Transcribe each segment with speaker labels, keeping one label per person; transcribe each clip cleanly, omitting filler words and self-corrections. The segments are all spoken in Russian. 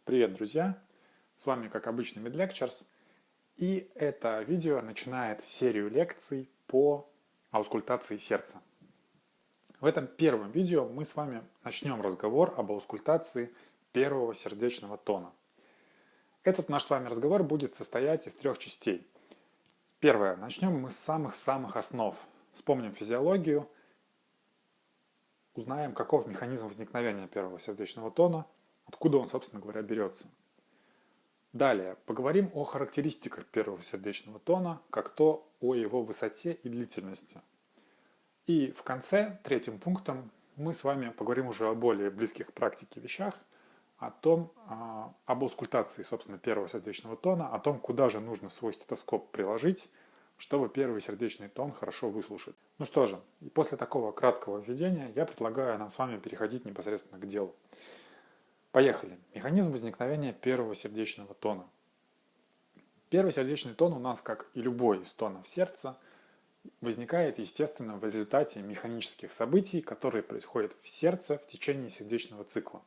Speaker 1: Привет, друзья! С вами, как обычно, MedLectures, и это видео начинает серию лекций по аускультации сердца. В этом первом видео мы с вами начнем разговор об аускультации первого сердечного тона. Этот наш с вами разговор будет состоять из трех частей. Первое. Начнем мы с самых-самых основ. Вспомним физиологию, узнаем, каков механизм возникновения первого сердечного тона, откуда он, собственно говоря, берется. Далее поговорим о характеристиках первого сердечного тона, как то о его высоте и длительности. И в конце, третьим пунктом, мы с вами поговорим уже о более близких к практике вещах, об аускультации, собственно, первого сердечного тона, о том, куда же нужно свой стетоскоп приложить, чтобы первый сердечный тон хорошо выслушать. Ну что же, и после такого краткого введения я предлагаю нам с вами переходить непосредственно к делу. Поехали. Механизм возникновения первого сердечного тона. Первый сердечный тон у нас, как и любой из тонов сердца, возникает, естественно, в результате механических событий, которые происходят в сердце в течение сердечного цикла.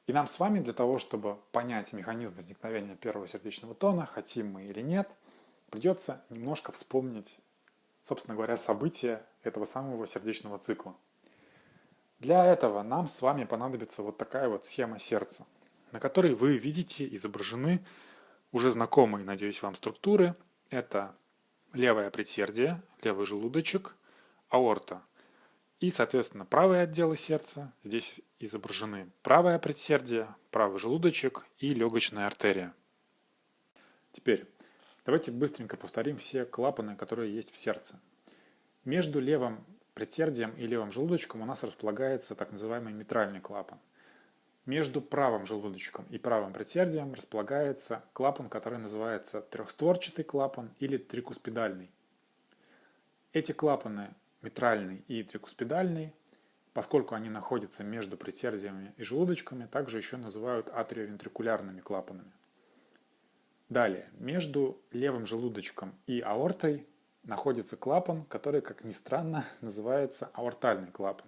Speaker 1: И нам с вами для того, чтобы понять механизм возникновения первого сердечного тона, хотим мы или нет, придется немножко вспомнить, собственно говоря, события этого самого сердечного цикла. Для этого нам с вами понадобится вот такая вот схема сердца, на которой вы видите изображены уже знакомые, надеюсь, вам структуры. Это левое предсердие, левый желудочек, аорта. И, соответственно, правые отделы сердца. Здесь изображены правое предсердие, правый желудочек и легочная артерия. Теперь давайте быстренько повторим все клапаны, которые есть в сердце. Между левым предсердием и левым желудочком у нас располагается так называемый митральный клапан. Между правым желудочком и правым предсердием располагается клапан, который называется трехстворчатый клапан или трикуспидальный. Эти клапаны, митральный и трикуспидальный, поскольку они находятся между предсердиями и желудочками, также еще называют атриовентрикулярными клапанами. Далее, между левым желудочком и аортой находится клапан, который, как ни странно, называется аортальный клапан.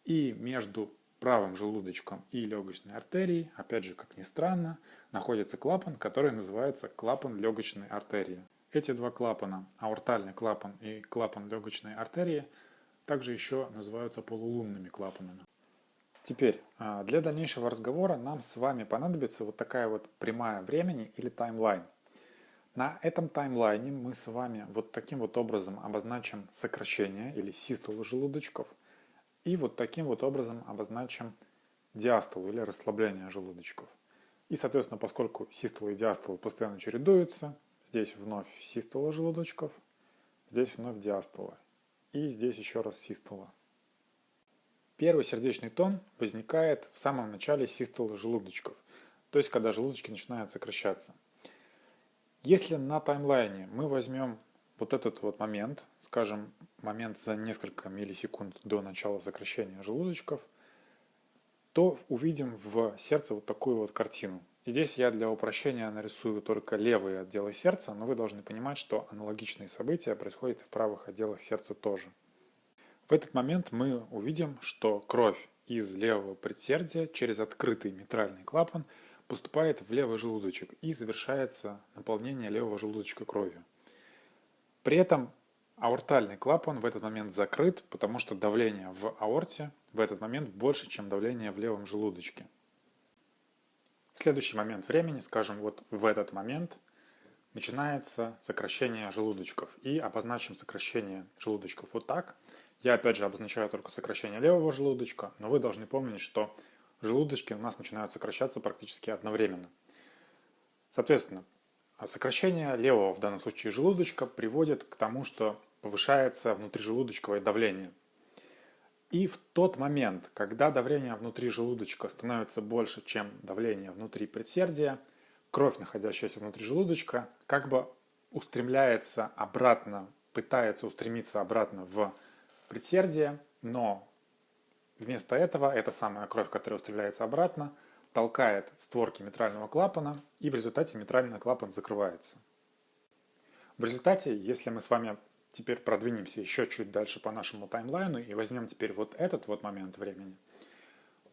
Speaker 1: И между правым желудочком и легочной артерией, опять же, как ни странно, находится клапан, который называется клапан легочной артерии. Эти два клапана, аортальный клапан и клапан легочной артерии, также еще называются полулунными клапанами. Теперь, для дальнейшего разговора нам с вами понадобится вот такая вот прямая времени или таймлайн. На этом таймлайне мы с вами вот таким вот образом обозначим сокращение или систолу желудочков и вот таким вот образом обозначим диастолу или расслабление желудочков. И, соответственно, поскольку систола и диастола постоянно чередуются, здесь вновь систола желудочков, здесь вновь диастола и здесь еще раз систола. Первый сердечный тон возникает в самом начале систолы желудочков, то есть когда желудочки начинают сокращаться. Если на таймлайне мы возьмем вот этот вот момент, скажем, момент за несколько миллисекунд до начала сокращения желудочков, то увидим в сердце вот такую вот картину. И здесь я для упрощения нарисую только левые отделы сердца, но вы должны понимать, что аналогичные события происходят и в правых отделах сердца тоже. В этот момент мы увидим, что кровь из левого предсердия через открытый митральный клапан поступает в левый желудочек и завершается наполнение левого желудочка кровью. При этом аортальный клапан в этот момент закрыт, потому что давление в аорте в этот момент больше, чем давление в левом желудочке. В следующий момент времени, скажем, вот в этот момент, начинается сокращение желудочков. И обозначим сокращение желудочков вот так. Я опять же обозначаю только сокращение левого желудочка, но вы должны помнить, что желудочки у нас начинают сокращаться практически одновременно. Соответственно, сокращение левого, в данном случае желудочка, приводит к тому, что повышается внутрижелудочковое давление. И в тот момент, когда давление внутри желудочка становится больше, чем давление внутри предсердия, кровь, находящаяся внутри желудочка, как бы устремляется обратно, пытается устремиться обратно в предсердие, но вместо этого эта самая кровь, которая устремляется обратно, толкает створки митрального клапана, и в результате митральный клапан закрывается. В результате, если мы с вами теперь продвинемся еще чуть дальше по нашему таймлайну и возьмем теперь вот этот вот момент времени,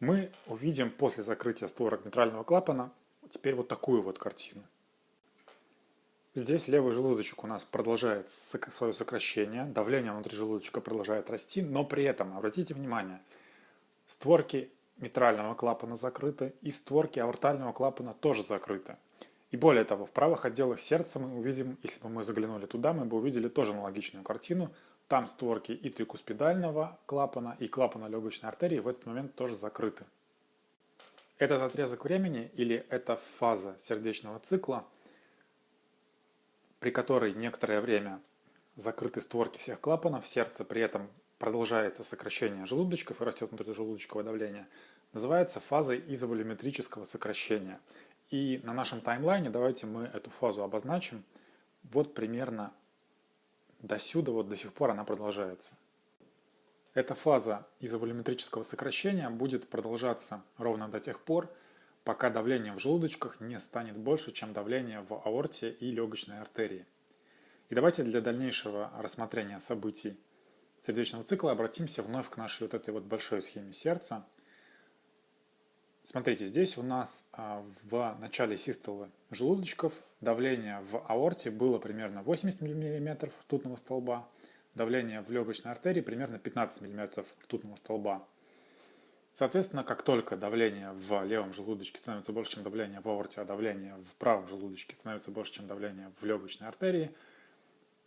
Speaker 1: мы увидим после закрытия створок митрального клапана теперь вот такую вот картину. Здесь левый желудочек у нас продолжает свое сокращение, давление внутри желудочка продолжает расти, но при этом, обратите внимание, створки митрального клапана закрыты и створки аортального клапана тоже закрыты. И более того, в правых отделах сердца мы увидим, если бы мы заглянули туда, мы бы увидели тоже аналогичную картину. Там створки и трикуспидального клапана, и клапана легочной артерии в этот момент тоже закрыты. Этот отрезок времени или эта фаза сердечного цикла, при которой некоторое время закрыты створки всех клапанов, сердце при этом продолжается сокращение желудочков и растет внутрижелудочковое давление, называется фазой изоволюметрического сокращения. И на нашем таймлайне давайте мы эту фазу обозначим. Вот примерно до сюда, вот до сих пор она продолжается. Эта фаза изоволюметрического сокращения будет продолжаться ровно до тех пор, пока давление в желудочках не станет больше, чем давление в аорте и легочной артерии. И давайте для дальнейшего рассмотрения событий сердечного цикла обратимся вновь к нашей вот этой вот большой схеме сердца. Смотрите, здесь у нас в начале систолы желудочков давление в аорте было примерно 80 мм ртутного столба, давление в легочной артерии примерно 15 мм ртутного столба. Соответственно, как только давление в левом желудочке становится больше, чем давление в аорте, а давление в правом желудочке становится больше, чем давление в легочной артерии,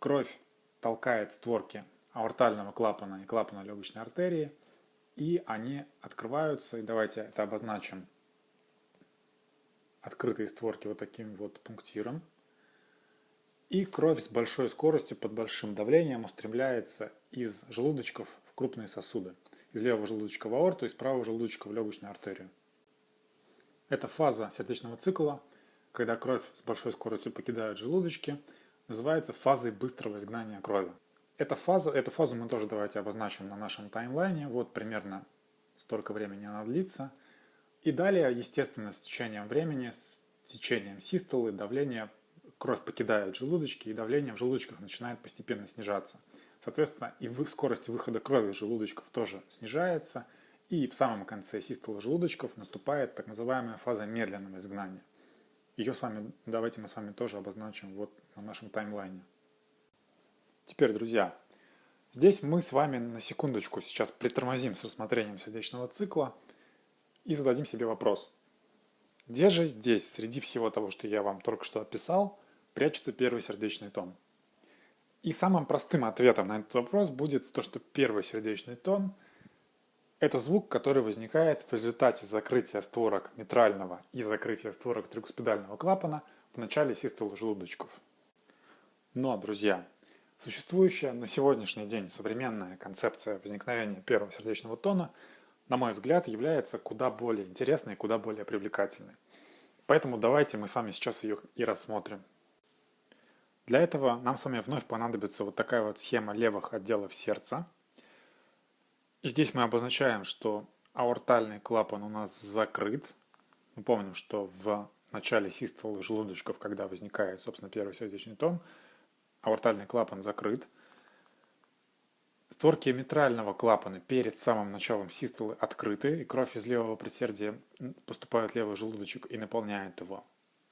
Speaker 1: кровь толкает створки аортального клапана и клапана легочной артерии, и они открываются, и давайте это обозначим открытые створки вот таким вот пунктиром. И кровь с большой скоростью под большим давлением устремляется из желудочков в крупные сосуды. Из левого желудочка в аорту, из правого желудочка в легочную артерию. Это фаза сердечного цикла, когда кровь с большой скоростью покидает желудочки, называется фазой быстрого изгнания крови. Эту фазу мы тоже давайте обозначим на нашем таймлайне. Вот примерно столько времени она длится. И далее, естественно, с течением времени, с течением систолы, кровь покидает желудочки, и давление в желудочках начинает постепенно снижаться. Соответственно, и скорость выхода крови из желудочков тоже снижается. И в самом конце систолы желудочков наступает так называемая фаза медленного изгнания. Давайте мы с вами тоже обозначим вот на нашем таймлайне. Теперь, друзья, здесь мы с вами на секундочку сейчас притормозим с рассмотрением сердечного цикла и зададим себе вопрос. Где же здесь, среди всего того, что я вам только что описал, прячется первый сердечный тон? И самым простым ответом на этот вопрос будет то, что первый сердечный тон – это звук, который возникает в результате закрытия створок митрального и закрытия створок трикуспидального клапана в начале систолы желудочков. Но, друзья, существующая на сегодняшний день современная концепция возникновения первого сердечного тона, на мой взгляд, является куда более интересной и куда более привлекательной. Поэтому давайте мы с вами сейчас ее и рассмотрим. Для этого нам с вами вновь понадобится вот такая вот схема левых отделов сердца. И здесь мы обозначаем, что аортальный клапан у нас закрыт. Мы помним, что в начале систолы желудочков, когда возникает, собственно, первый сердечный тон, аортальный клапан закрыт. Створки митрального клапана перед самым началом систолы открыты, и кровь из левого предсердия поступает в левый желудочек и наполняет его.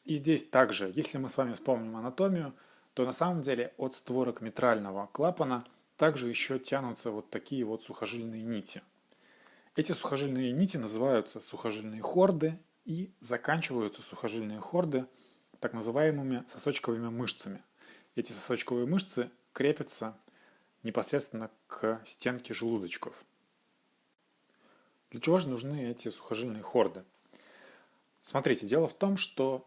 Speaker 1: И здесь также, если мы с вами вспомним анатомию, то на самом деле от створок митрального клапана также еще тянутся вот такие вот сухожильные нити. Эти сухожильные нити называются сухожильные хорды, и заканчиваются сухожильные хорды так называемыми сосочковыми мышцами. Эти сосочковые мышцы крепятся непосредственно к стенке желудочков. Для чего же нужны эти сухожильные хорды? Смотрите, дело в том, что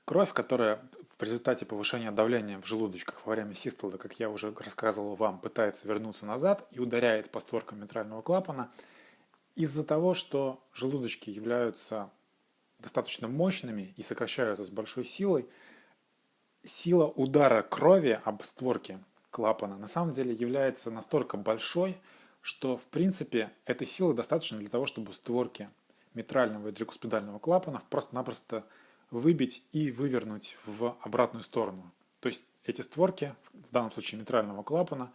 Speaker 1: кровь, которая в результате повышения давления в желудочках во время систолы, как я уже рассказывал вам, пытается вернуться назад и ударяет по створкам митрального клапана, из-за того, что желудочки являются достаточно мощными и сокращаются с большой силой, сила удара крови об створки клапана на самом деле является настолько большой, что в принципе этой силы достаточно для того, чтобы створки митрального и трикуспидального клапанов просто-напросто выбить и вывернуть в обратную сторону. То есть эти створки, в данном случае митрального клапана,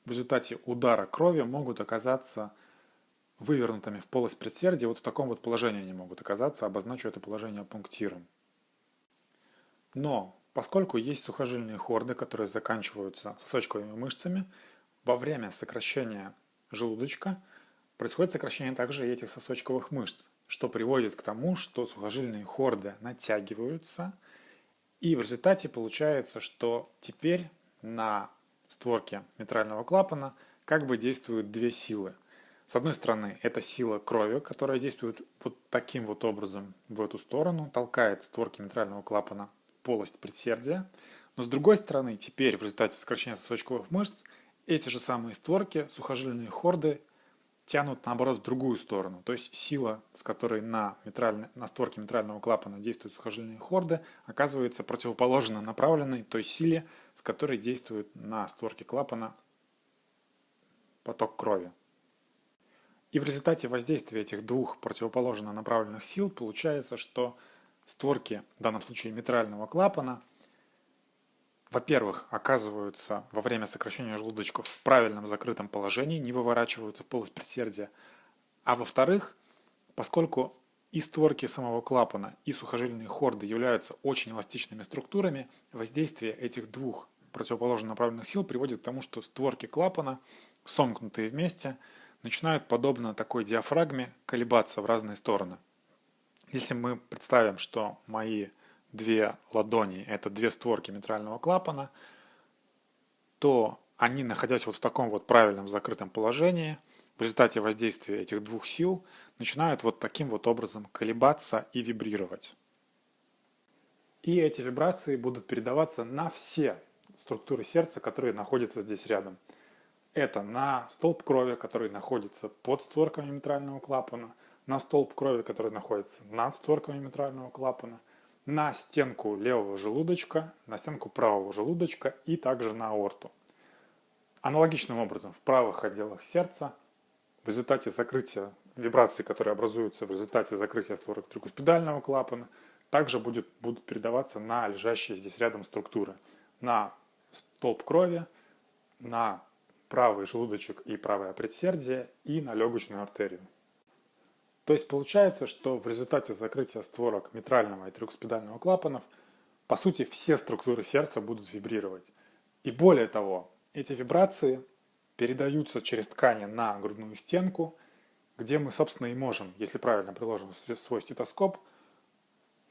Speaker 1: в результате удара крови могут оказаться вывернутыми в полость предсердия, вот в таком вот положении они могут оказаться, обозначу это положение пунктиром. Но поскольку есть сухожильные хорды, которые заканчиваются сосочковыми мышцами, во время сокращения желудочка происходит сокращение также и этих сосочковых мышц, что приводит к тому, что сухожильные хорды натягиваются, и в результате получается, что теперь на створке митрального клапана как бы действуют две силы. С одной стороны, это сила крови, которая действует вот таким вот образом в эту сторону, толкает створки митрального клапана в полость предсердия. Но с другой стороны, теперь в результате сокращения сосочковых мышц эти же самые створки, сухожильные хорды, тянут наоборот в другую сторону. То есть сила, с которой на створке митрального клапана действуют сухожильные хорды, оказывается противоположно направленной той силе, с которой действует на створке клапана поток крови. И в результате воздействия этих двух противоположно направленных сил получается, что створки, в данном случае митрального клапана, во-первых, оказываются во время сокращения желудочков в правильном закрытом положении, не выворачиваются в полость предсердия. А во-вторых, поскольку и створки самого клапана, и сухожильные хорды являются очень эластичными структурами, воздействие этих двух противоположно направленных сил приводит к тому, что створки клапана, сомкнутые вместе, начинают, подобно такой диафрагме, колебаться в разные стороны. Если мы представим, что мои две ладони – это две створки митрального клапана, то они, находясь вот в таком вот правильном закрытом положении, в результате воздействия этих двух сил начинают вот таким вот образом колебаться и вибрировать. И эти вибрации будут передаваться на все структуры сердца, которые находятся здесь рядом. Это на столб крови, который находится под створками митрального клапана, на столб крови, который находится над створками митрального клапана, на стенку левого желудочка, на стенку правого желудочка и также на аорту. Аналогичным образом в правых отделах сердца в результате закрытия вибраций, которые образуются в результате закрытия створок трикуспидального клапана, также будут передаваться на лежащие здесь рядом структуры. На столб крови, на правый желудочек и правое предсердие и на легочную артерию. То есть получается, что в результате закрытия створок митрального и трикуспидального клапанов, по сути, все структуры сердца будут вибрировать. И более того, эти вибрации передаются через ткани на грудную стенку, где мы, собственно, и можем, если правильно приложим свой стетоскоп,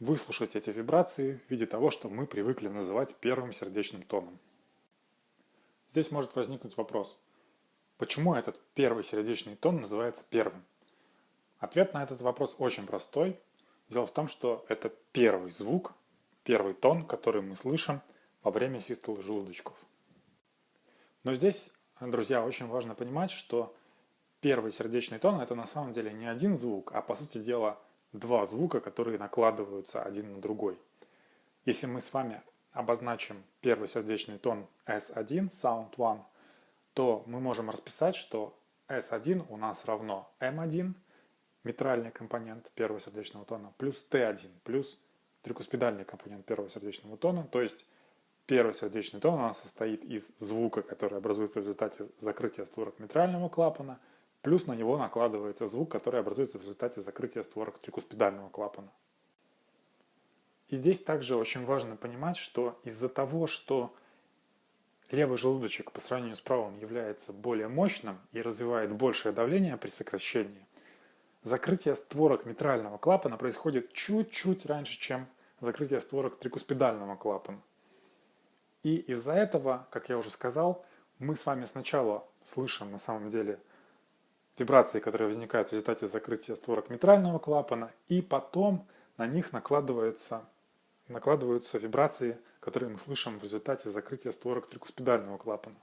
Speaker 1: выслушать эти вибрации в виде того, что мы привыкли называть первым сердечным тоном. Здесь может возникнуть вопрос, почему этот первый сердечный тон называется первым? Ответ на этот вопрос очень простой. Дело в том, что это первый звук, первый тон, который мы слышим во время систолы желудочков. Но здесь, друзья, очень важно понимать, что первый сердечный тон – это на самом деле не один звук, а по сути дела два звука, которые накладываются один на другой. Если мы с вами обозначим первый сердечный тон S1, Sound 1, то мы можем расписать, что S1 у нас равно M1, митральный компонент первого сердечного тона, плюс T1, плюс трикуспидальный компонент первого сердечного тона. То есть первый сердечный тон у нас состоит из звука, который образуется в результате закрытия створок митрального клапана, плюс на него накладывается звук, который образуется в результате закрытия створок трикуспидального клапана. И здесь также очень важно понимать, что из-за того, что левый желудочек по сравнению с правым является более мощным и развивает большее давление при сокращении, закрытие створок митрального клапана происходит чуть-чуть раньше, чем закрытие створок трикуспидального клапана. И из-за этого, как я уже сказал, мы с вами сначала слышим на самом деле вибрации, которые возникают в результате закрытия створок митрального клапана, и потом на них накладываются вибрации, которые мы слышим в результате закрытия створок трикуспидального клапана.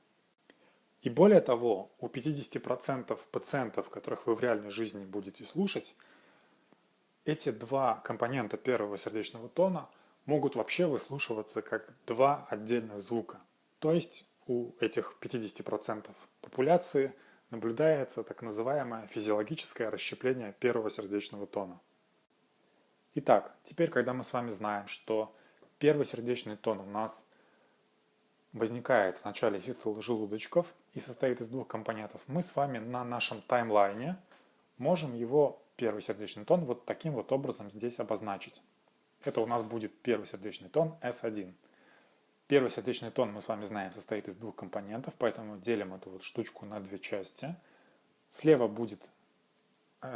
Speaker 1: И более того, у 50% пациентов, которых вы в реальной жизни будете слушать, эти два компонента первого сердечного тона могут вообще выслушиваться как два отдельных звука. То есть у этих 50% популяции наблюдается так называемое физиологическое расщепление первого сердечного тона. Итак, теперь, когда мы с вами знаем, что первый сердечный тон у нас возникает в начале систолы желудочков и состоит из двух компонентов, мы с вами на нашем таймлайне можем его первый сердечный тон вот таким вот образом здесь обозначить. Это у нас будет первый сердечный тон S1. Первый сердечный тон, мы с вами знаем, состоит из двух компонентов, поэтому делим эту вот штучку на две части. Слева будет,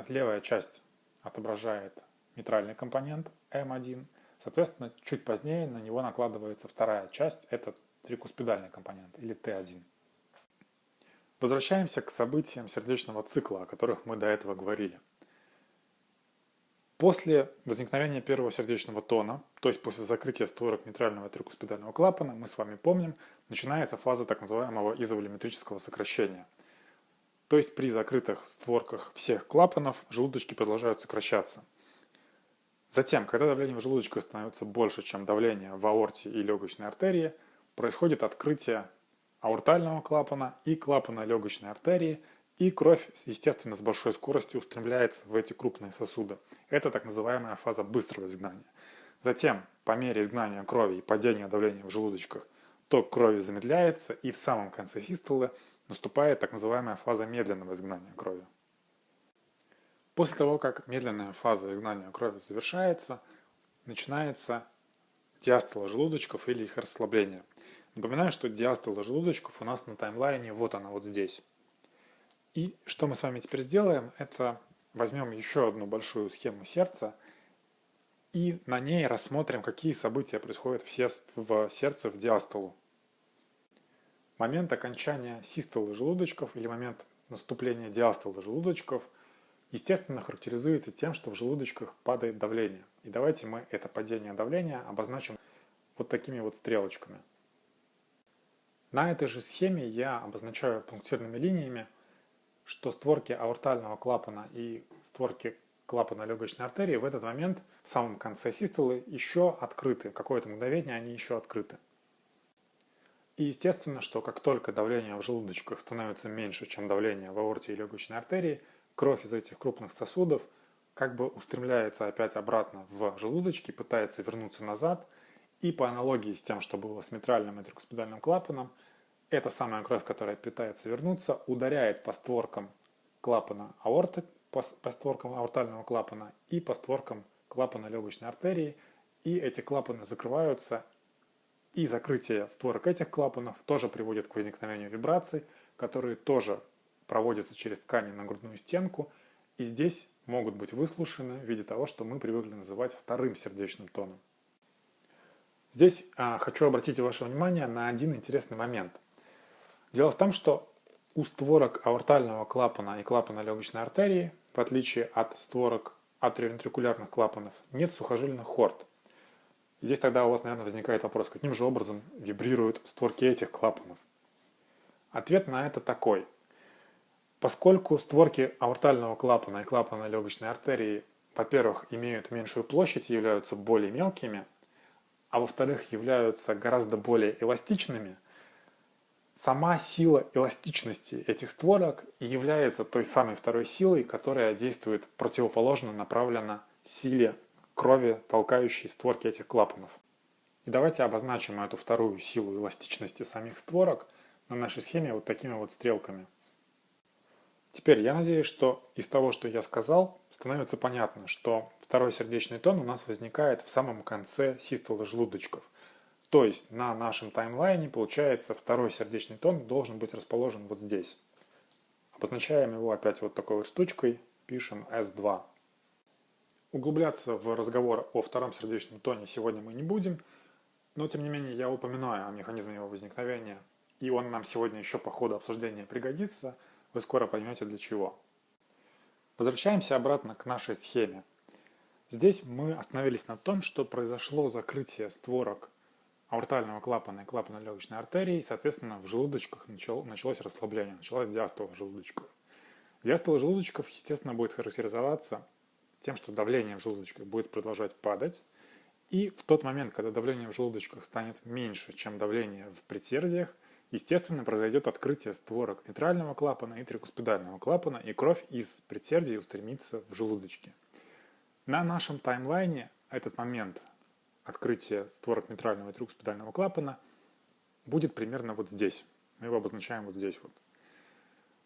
Speaker 1: левая часть отображает митральный компонент M1. Соответственно, чуть позднее на него накладывается вторая часть, это трикуспидальный компонент или T1. Возвращаемся к событиям сердечного цикла, о которых мы до этого говорили. После возникновения первого сердечного тона, то есть после закрытия створок митрального трикуспидального клапана, мы с вами помним, начинается фаза так называемого изоволюметрического сокращения. То есть при закрытых створках всех клапанов желудочки продолжают сокращаться. Затем, когда давление в желудочках становится больше, чем давление в аорте и легочной артерии, происходит открытие аортального клапана и клапана легочной артерии, и кровь, естественно, с большой скоростью устремляется в эти крупные сосуды. Это так называемая фаза быстрого изгнания. Затем, по мере изгнания крови и падения давления в желудочках, ток крови замедляется, и в самом конце систолы наступает так называемая фаза медленного изгнания крови. После того, как медленная фаза изгнания крови завершается, начинается диастола желудочков или их расслабление. Напоминаю, что диастола желудочков у нас на таймлайне, вот она вот здесь. И что мы с вами теперь сделаем, это возьмем еще одну большую схему сердца и на ней рассмотрим, какие события происходят в сердце в диастолу. Момент окончания систолы желудочков или момент наступления диастолы желудочков, естественно, характеризуется тем, что в желудочках падает давление. И давайте мы это падение давления обозначим вот такими вот стрелочками. На этой же схеме я обозначаю пунктирными линиями, что створки аортального клапана и створки клапана легочной артерии в этот момент, в самом конце систолы, еще открыты. Какое-то мгновение они еще открыты. И естественно, что как только давление в желудочках становится меньше, чем давление в аорте и легочной артерии, кровь из этих крупных сосудов как бы устремляется опять обратно в желудочки, пытается вернуться назад, и по аналогии с тем, что было с митральным и трикуспидальным клапаном, эта самая кровь, которая пытается вернуться, ударяет по створкам клапана аорты, по створкам аортального клапана и по створкам клапана легочной артерии, и эти клапаны закрываются, и закрытие створок этих клапанов тоже приводит к возникновению вибраций, которые тоже проводятся через ткани на грудную стенку, и здесь могут быть выслушаны в виде того, что мы привыкли называть вторым сердечным тоном. Здесь хочу обратить ваше внимание на один интересный момент. Дело в том, что у створок аортального клапана и клапана легочной артерии, в отличие от створок атриовентрикулярных клапанов, нет сухожильных хорд. Здесь тогда у вас, наверное, возникает вопрос, каким же образом вибрируют створки этих клапанов. Ответ на это такой. Поскольку створки аортального клапана и клапана легочной артерии, во-первых, имеют меньшую площадь и являются более мелкими, а во-вторых, являются гораздо более эластичными, сама сила эластичности этих створок и является той самой второй силой, которая действует противоположно направленно силе крови, толкающей створки этих клапанов. И давайте обозначим эту вторую силу эластичности самих створок на нашей схеме вот такими вот стрелками. Теперь я надеюсь, что из того, что я сказал, становится понятно, что второй сердечный тон у нас возникает в самом конце систолы желудочков. То есть на нашем таймлайне, получается, второй сердечный тон должен быть расположен вот здесь. Обозначаем его опять вот такой вот штучкой, пишем S2. Углубляться в разговор о втором сердечном тоне сегодня мы не будем, но тем не менее я упоминаю о механизме его возникновения, и он нам сегодня еще по ходу обсуждения пригодится, вы скоро поймете для чего. Возвращаемся обратно к нашей схеме. Здесь мы остановились на том, что произошло закрытие створок аортального клапана и клапана легочной артерии, и, соответственно, в желудочках началось расслабление, началась диастола желудочков. Диастола желудочков, естественно, будет характеризоваться тем, что давление в желудочках будет продолжать падать, и в тот момент, когда давление в желудочках станет меньше, чем давление в предсердиях, естественно, произойдет открытие створок митрального клапана и трикуспидального клапана, и кровь из предсердий устремится в желудочки. На нашем таймлайне этот момент открытия створок митрального и трикуспидального клапана будет примерно вот здесь. Мы его обозначаем вот здесь вот.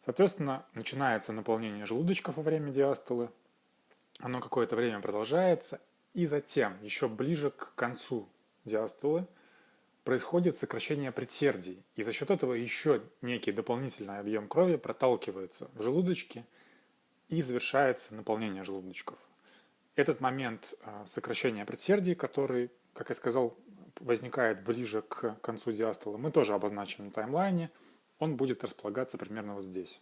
Speaker 1: Соответственно, начинается наполнение желудочков во время диастолы, оно какое-то время продолжается, и затем, еще ближе к концу диастолы, происходит сокращение предсердий, и за счет этого еще некий дополнительный объем крови проталкивается в желудочки и завершается наполнение желудочков. Этот момент сокращения предсердий, который, как я сказал, возникает ближе к концу диастолы, мы тоже обозначим на таймлайне. Он будет располагаться примерно вот здесь.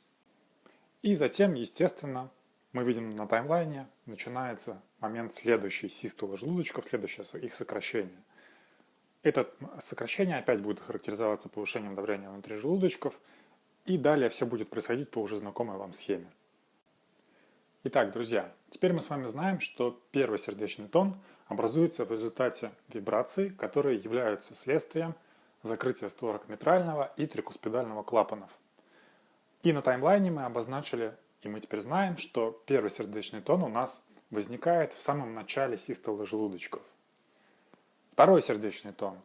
Speaker 1: И затем, естественно, мы видим на таймлайне, начинается момент следующей систолы желудочков, следующее их сокращение. Это сокращение опять будет характеризоваться повышением давления внутри желудочков, и далее все будет происходить по уже знакомой вам схеме. Итак, друзья, теперь мы с вами знаем, что первый сердечный тон образуется в результате вибраций, которые являются следствием закрытия створок митрального и трикуспидального клапанов. И на таймлайне мы обозначили, и мы теперь знаем, что первый сердечный тон у нас возникает в самом начале систолы желудочков. Второй сердечный тон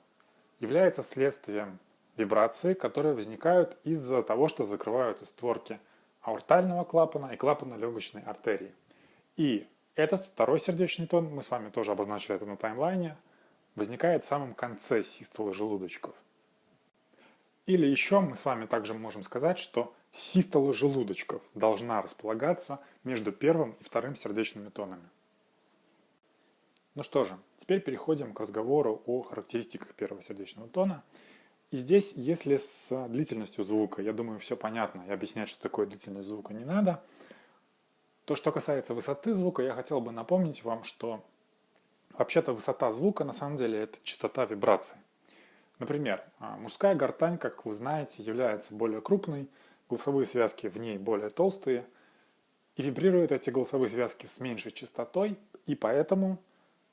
Speaker 1: является следствием вибраций, которые возникают из-за того, что закрываются створки аортального клапана и клапана легочной артерии. И этот второй сердечный тон, мы с вами тоже обозначили это на таймлайне, возникает в самом конце систолы желудочков. Или еще мы с вами также можем сказать, что систола желудочков должна располагаться между первым и вторым сердечными тонами. Ну что же, теперь переходим к разговору о характеристиках первого сердечного тона. И здесь, если с длительностью звука, я думаю, все понятно, и объяснять, что такое длительность звука, не надо, то, что касается высоты звука, я хотел бы напомнить вам, что вообще-то высота звука на самом деле это частота вибраций. Например, мужская гортань, как вы знаете, является более крупной, голосовые связки в ней более толстые, и вибрируют эти голосовые связки с меньшей частотой, и поэтому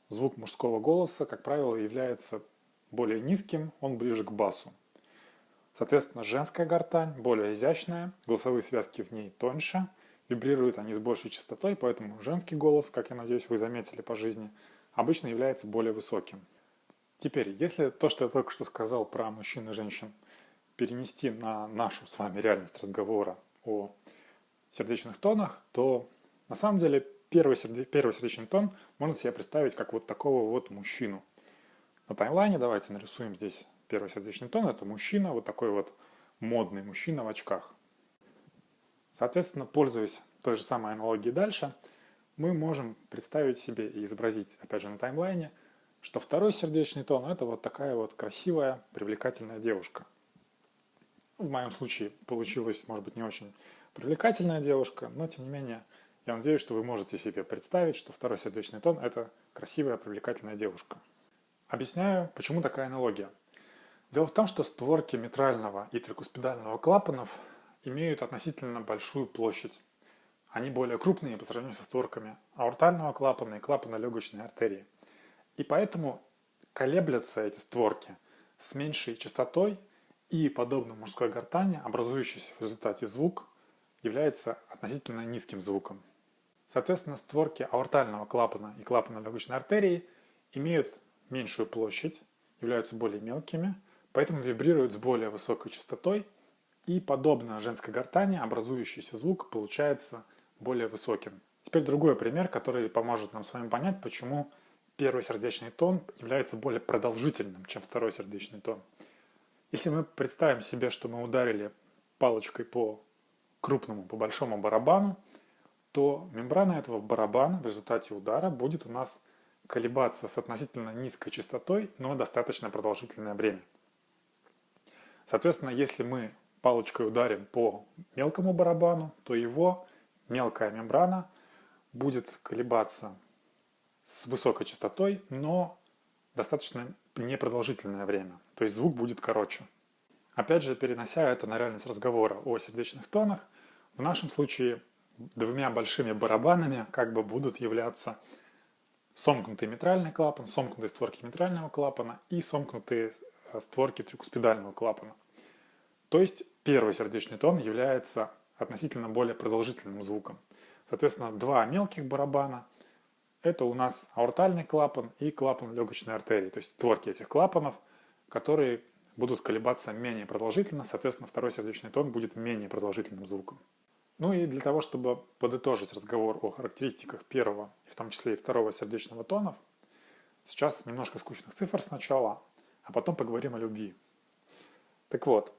Speaker 1: звук мужского голоса, как правило, является более низким, он ближе к басу. Соответственно, женская гортань более изящная, голосовые связки в ней тоньше, вибрируют они с большей частотой, поэтому женский голос, как я надеюсь, вы заметили по жизни, обычно является более высоким. Теперь, если то, что я только что сказал про мужчин и женщин, перенести на нашу с вами реальность разговора о сердечных тонах, то на самом деле первый сердечный тон можно себе представить как вот такого вот мужчину. На таймлайне давайте нарисуем здесь первый сердечный тон. Это мужчина, вот такой вот модный мужчина в очках. Соответственно, пользуясь той же самой аналогией дальше, мы можем представить себе и изобразить, опять же, на таймлайне, что второй сердечный тон – это вот такая вот красивая, привлекательная девушка. В моем случае получилась, может быть, не очень привлекательная девушка, но, тем не менее, я надеюсь, что вы можете себе представить, что второй сердечный тон – это красивая, привлекательная девушка. Объясняю, почему такая аналогия. Дело в том, что створки митрального и трикуспидального клапанов имеют относительно большую площадь. Они более крупные по сравнению со створками аортального клапана и клапана легочной артерии. И поэтому колеблятся эти створки с меньшей частотой, и, подобно мужской гортани, образующийся в результате звук является относительно низким звуком. Соответственно, створки аортального клапана и клапана легочной артерии имеют меньшую площадь, являются более мелкими, поэтому вибрируют с более высокой частотой, и, подобно женской гортани, образующийся звук получается более высоким. Теперь другой пример, который поможет нам с вами понять, почему первый сердечный тон является более продолжительным, чем второй сердечный тон. Если мы представим себе, что мы ударили палочкой по крупному, по большому барабану, то мембрана этого барабана в результате удара будет у нас колебаться с относительно низкой частотой, но достаточно продолжительное время. Соответственно, если мы палочкой ударим по мелкому барабану, то его мелкая мембрана будет колебаться с высокой частотой, но достаточно непродолжительное время. То есть звук будет короче. Опять же, перенося это на реальность разговора о сердечных тонах, в нашем случае двумя большими барабанами как бы будут являться сомкнутый митральный клапан, сомкнутые створки митрального клапана и сомкнутые створки трикуспидального клапана. То есть первый сердечный тон является относительно более продолжительным звуком. Соответственно, два мелких барабана – это у нас аортальный клапан и клапан легочной артерии, то есть створки этих клапанов, которые будут колебаться менее продолжительно, соответственно, второй сердечный тон будет менее продолжительным звуком. Ну и для того, чтобы подытожить разговор о характеристиках первого, и в том числе и второго сердечного тонов, сейчас немножко скучных цифр сначала, а потом поговорим о любви. Так вот,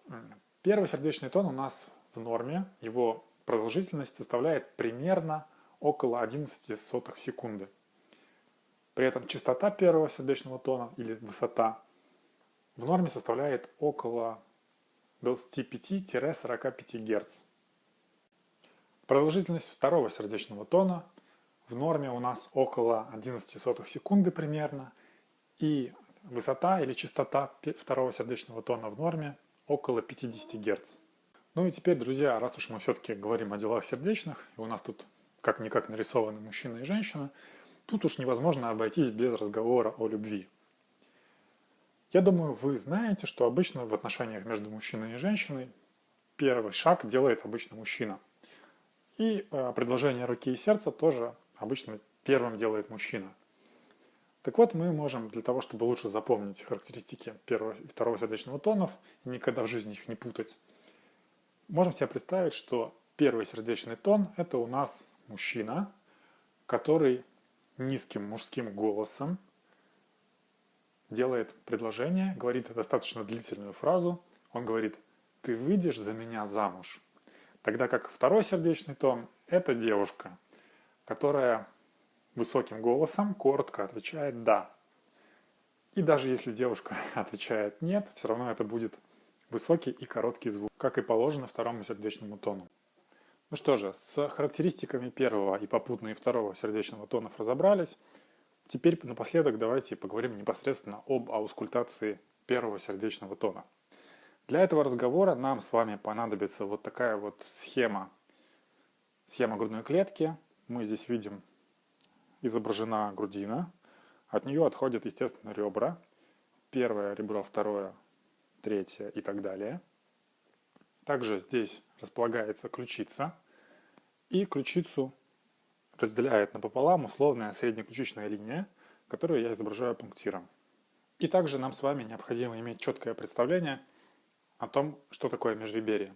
Speaker 1: первый сердечный тон у нас в норме, его продолжительность составляет примерно около 11 сотых секунды. При этом частота первого сердечного тона или высота в норме составляет около 25-45 Гц. Продолжительность второго сердечного тона в норме у нас около 11 сотых секунды примерно, и высота или частота второго сердечного тона в норме около 50 Гц. Ну и теперь, друзья, раз уж мы все-таки говорим о делах сердечных, и у нас тут как-никак нарисованы мужчина и женщина, тут уж невозможно обойтись без разговора о любви. Я думаю, вы знаете, что обычно в отношениях между мужчиной и женщиной первый шаг делает обычно мужчина. И предложение руки и сердца тоже обычно первым делает мужчина. Так вот, мы можем для того, чтобы лучше запомнить характеристики первого и второго сердечного тонов и никогда в жизни их не путать, можем себе представить, что первый сердечный тон – это у нас мужчина, который низким мужским голосом делает предложение, говорит достаточно длительную фразу. Он говорит: «Ты выйдешь за меня замуж». Тогда как второй сердечный тон – это девушка, которая высоким голосом коротко отвечает «да». И даже если девушка отвечает «нет», все равно это будет высокий и короткий звук, как и положено второму сердечному тону. Ну что же, с характеристиками первого и попутно и второго сердечного тонов разобрались. Теперь напоследок давайте поговорим непосредственно об аускультации первого сердечного тона. Для этого разговора нам с вами понадобится вот такая вот схема грудной клетки. Мы здесь видим, изображена грудина, от нее отходят, естественно, ребра. Первое ребро, второе, третье и так далее. Также здесь располагается ключица, и ключицу разделяет напополам условная среднеключичная линия, которую я изображаю пунктиром. И также нам с вами необходимо иметь четкое представление о том, что такое межреберье.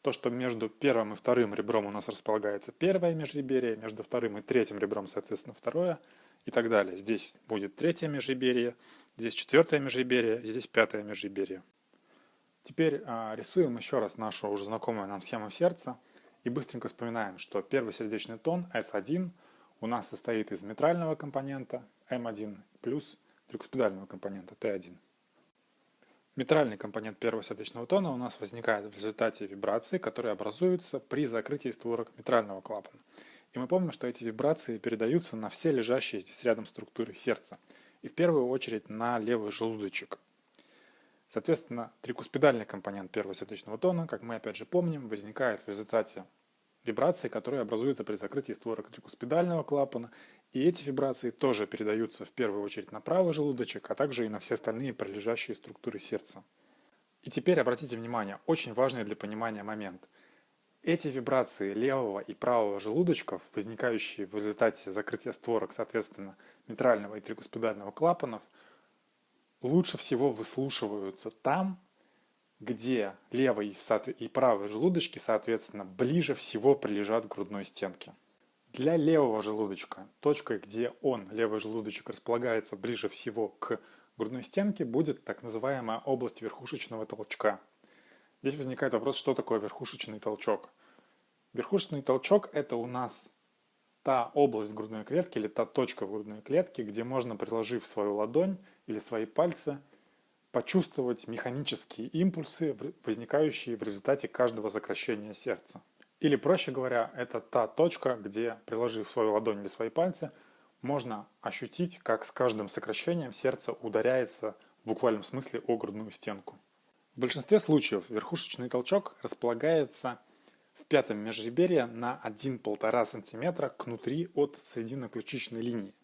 Speaker 1: То, что между первым и вторым ребром у нас располагается первое межреберье, между вторым и третьим ребром, соответственно, второе, и так далее. Здесь будет третье межреберье, здесь четвертое межреберье, здесь пятое межреберье. Теперь рисуем еще раз нашу уже знакомую нам схему сердца и быстренько вспоминаем, что первый сердечный тон S1 у нас состоит из митрального компонента M1 плюс трикуспидального компонента T1. Митральный компонент первого сердечного тона у нас возникает в результате вибраций, которые образуются при закрытии створок митрального клапана. И мы помним, что эти вибрации передаются на все лежащие здесь рядом структуры сердца, и в первую очередь на левый желудочек. Соответственно, трикуспидальный компонент первого сердечного тона, как мы опять же помним, возникает в результате вибраций, которые образуются при закрытии створок трикуспидального клапана, и эти вибрации тоже передаются в первую очередь на правый желудочек, а также и на все остальные прилежащие структуры сердца. И теперь обратите внимание, очень важный для понимания момент. Эти вибрации левого и правого желудочков, возникающие в результате закрытия створок, соответственно, митрального и трикуспидального клапанов, лучше всего выслушиваются там, где левый и правый желудочки, соответственно, ближе всего прилежат к грудной стенке. Для левого желудочка, точкой, где левый желудочек, располагается ближе всего к грудной стенке, будет так называемая область верхушечного толчка. Здесь возникает вопрос, что такое верхушечный толчок. Верхушечный толчок – это у нас та область грудной клетки или та точка в грудной клетке, где можно, приложив свою ладонь или свои пальцы, почувствовать механические импульсы, возникающие в результате каждого сокращения сердца. Или, проще говоря, это та точка, где, приложив свою ладонь или свои пальцы, можно ощутить, как с каждым сокращением сердце ударяется в буквальном смысле о грудную стенку. В большинстве случаев верхушечный толчок располагается в пятом межреберье на 1-1,5 см кнутри от срединно-ключичной линии.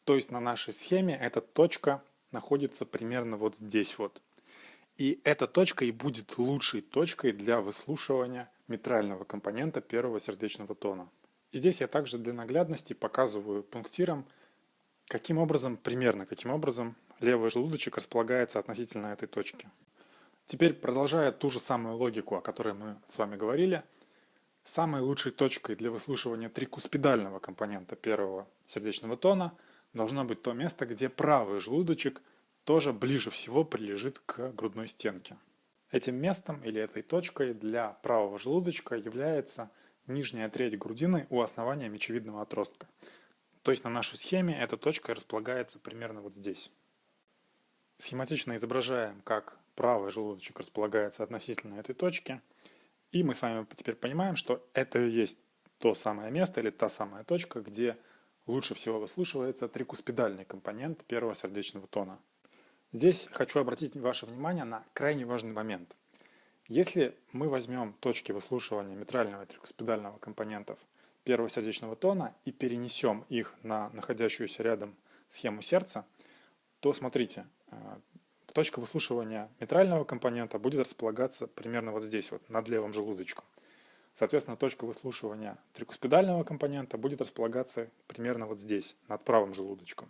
Speaker 1: То есть на нашей схеме эта точка находится примерно вот здесь вот. И эта точка и будет лучшей точкой для выслушивания митрального компонента первого сердечного тона. И здесь я также для наглядности показываю пунктиром, примерно каким образом левый желудочек располагается относительно этой точки. Теперь, продолжая ту же самую логику, о которой мы с вами говорили, самой лучшей точкой для выслушивания трикуспидального компонента первого сердечного тона должно быть то место, где правый желудочек тоже ближе всего прилежит к грудной стенке. Этим местом или этой точкой для правого желудочка является нижняя треть грудины у основания мечевидного отростка. То есть на нашей схеме эта точка располагается примерно вот здесь. Схематично изображаем, как правый желудочек располагается относительно этой точки. И мы с вами теперь понимаем, что это и есть то самое место или та самая точка, где лучше всего выслушивается трикуспидальный компонент первого сердечного тона. Здесь хочу обратить ваше внимание на крайне важный момент. Если мы возьмем точки выслушивания митрального и трикуспидального компонентов первого сердечного тона и перенесем их на находящуюся рядом схему сердца, то смотрите, точка выслушивания митрального компонента будет располагаться примерно вот здесь, вот над левым желудочком. Соответственно, точка выслушивания трикуспидального компонента будет располагаться примерно вот здесь, над правым желудочком.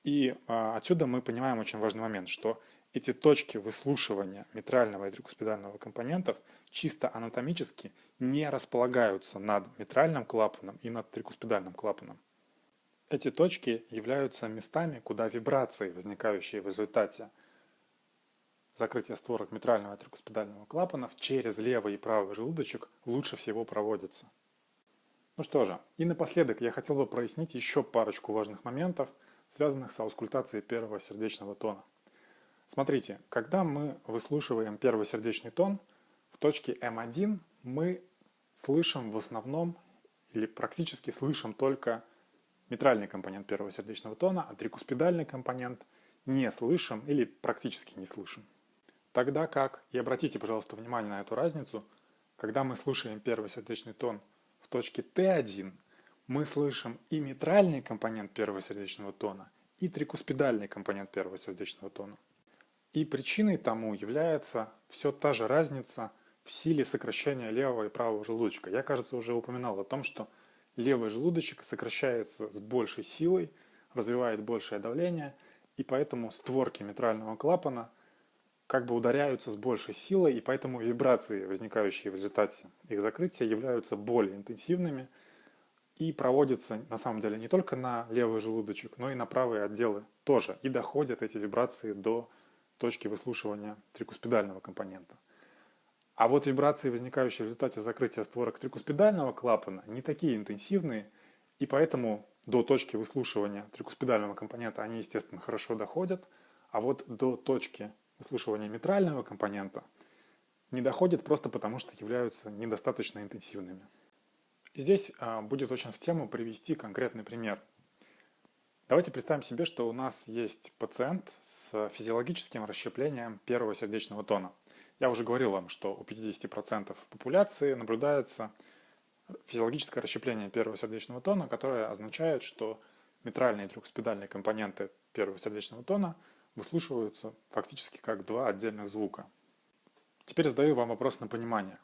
Speaker 1: И отсюда мы понимаем очень важный момент, что эти точки выслушивания митрального и трикуспидального компонентов чисто анатомически не располагаются над митральным клапаном и над трикуспидальным клапаном. Эти точки являются местами, куда вибрации, возникающие в результате закрытия створок митрального и трикуспидального клапанов через левый и правый желудочек лучше всего проводятся. Ну что же, и напоследок я хотел бы прояснить еще парочку важных моментов, связанных с аускультацией первого сердечного тона. Смотрите, когда мы выслушиваем первый сердечный тон, в точке М1 мы слышим в основном или практически слышим только митральный компонент первого сердечного тона, а трикуспидальный компонент не слышим или практически не слышим. Тогда как, и обратите, пожалуйста, внимание на эту разницу, когда мы слушаем первый сердечный тон в точке Т1, мы слышим и митральный компонент первого сердечного тона, и трикуспидальный компонент первого сердечного тона. И причиной тому является все та же разница в силе сокращения левого и правого желудочка. Я, кажется, уже упоминал о том, что левый желудочек сокращается с большей силой, развивает большее давление, и поэтому створки митрального клапана как бы ударяются с большей силой, и поэтому вибрации, возникающие в результате их закрытия, являются более интенсивными и проводятся на самом деле не только на левый желудочек, но и на правые отделы тоже. И доходят эти вибрации до точки выслушивания трикуспидального компонента. А вот вибрации, возникающие в результате закрытия створок трикуспидального клапана, не такие интенсивные, и поэтому до точки выслушивания трикуспидального компонента они, естественно, хорошо доходят, а вот до точки выслушивания митрального компонента не доходят просто потому, что являются недостаточно интенсивными. И здесь будет очень в тему привести конкретный пример. Давайте представим себе, что у нас есть пациент с физиологическим расщеплением первого сердечного тона. Я уже говорил вам, что у 50% популяции наблюдается физиологическое расщепление первого сердечного тона, которое означает, что митральные и трикуспидальные компоненты первого сердечного тона выслушиваются фактически как два отдельных звука. Теперь задаю вам вопрос на понимание.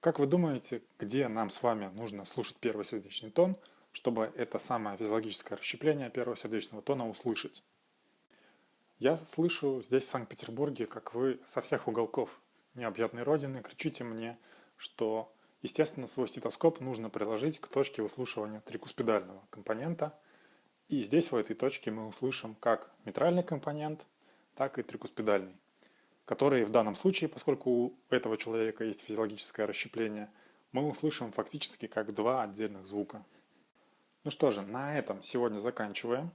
Speaker 1: Как вы думаете, где нам с вами нужно слушать первый сердечный тон, чтобы это самое физиологическое расщепление первого сердечного тона услышать? Я слышу здесь, в Санкт-Петербурге, как вы со всех уголков необъятной родины кричите мне, что, естественно, свой стетоскоп нужно приложить к точке выслушивания трикуспидального компонента. И здесь, в этой точке, мы услышим как митральный компонент, так и трикуспидальный, которые в данном случае, поскольку у этого человека есть физиологическое расщепление, мы услышим фактически как два отдельных звука. Ну что же, на этом сегодня заканчиваем.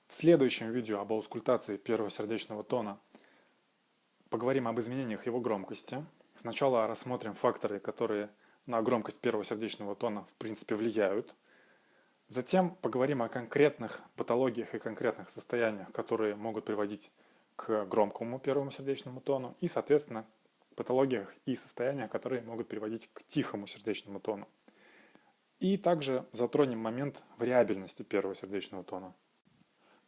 Speaker 1: В следующем видео об аускультации первого сердечного тона поговорим об изменениях его громкости. Сначала рассмотрим факторы, которые на громкость первого сердечного тона в принципе влияют. Затем поговорим о конкретных патологиях и конкретных состояниях, которые могут приводить к громкому первому сердечному тону и, соответственно, патологиях и состояниях, которые могут приводить к тихому сердечному тону. И также затронем момент вариабельности первого сердечного тона.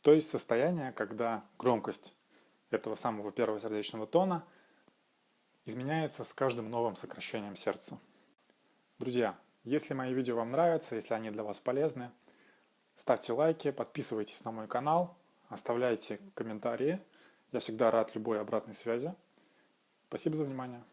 Speaker 1: То есть состояние, когда громкость этого самого первого сердечного тона изменяется с каждым новым сокращением сердца. Друзья, если мои видео вам нравятся, если они для вас полезны, ставьте лайки, подписывайтесь на мой канал, оставляйте комментарии. Я всегда рад любой обратной связи. Спасибо за внимание.